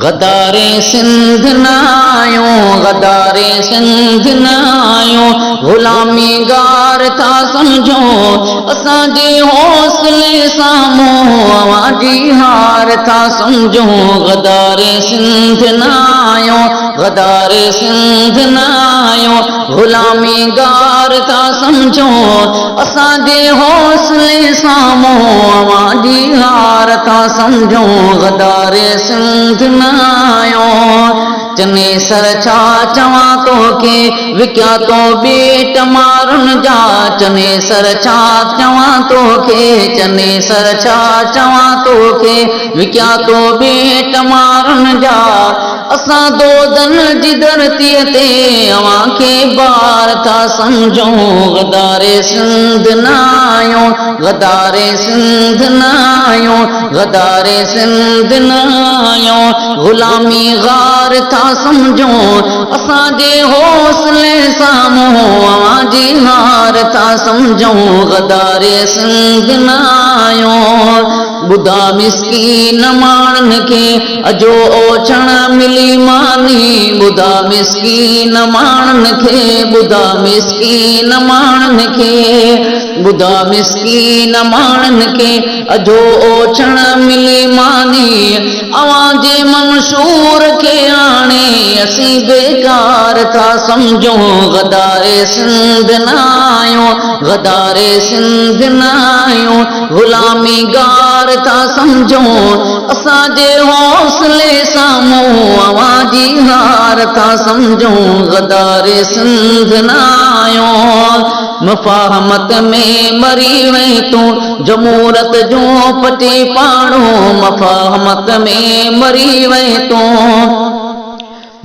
गदारे सिंध नायो, गदारे सिंध नायो, गुलामी गार था समझो असांजे हौसले साम्हूं अवांजी हार था समझो। गदारे सिंध नायो, गदारे सिंध नायो, गुलामी गार था समझो असांजे हौसले साम्हूं अवांजी हार था समझो। गदारे सिंध नायो, चने सर छा चवां तोखे विकिया तो बेट मारन जा, चने सर छा चवां तोखे, चने सर छा चवां तोखे विकिया तो बेट मारन जा। असां दो दन जी धरतीअ ते अवां खे बार था समझो। गदारे सिंध नायो, गदारे सिंध नायो, गदारे सिंध नायो, गुलामी गार था समझो असांजे हौसले साम्हूं अवांजी हार था समझो। गदारे सिंध नायो, ॿुधा मिस्कीन माण्हुनि खे अजो ओछण मिली मानी, ॿुधा मिस्कीन माण्हुनि खे, ॿुधा मिस्कीन माण्हुनि खे, ॿुधा मिस्कीन माण्हुनि खे अजो ओछण मिली मानी। अवांजे मंशूर खे हाणे असीं बेकार था समझो। गदारे सिंध नायो, गदारे सिंध नायो, गुलामी गार था समझो असांजे हौसले साम्हूं अवांजी हार था समझो। गदारे सिंध नायो, मुफ़ाहमत में मरी वहीं तूं जमूरत जो पटी पाणो, मुफ़ाहमत में मरी वहीं तूं,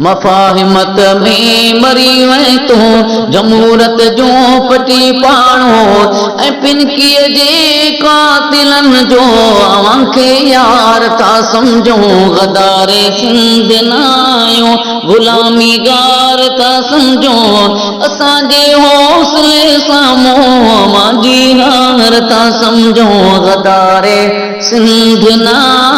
मफ़ाहिमत में मरी वहीं तूं जमूरत जो पटी पाणो। ऐं पिनकीअ जे कातिलनि जो अवां खे यार था समझो। गदारे सिंध नायो, गुलामी गार था समझो असांजे हौसले साम्हूं अवांजी हार था समझो। गदारे सिंध नायो।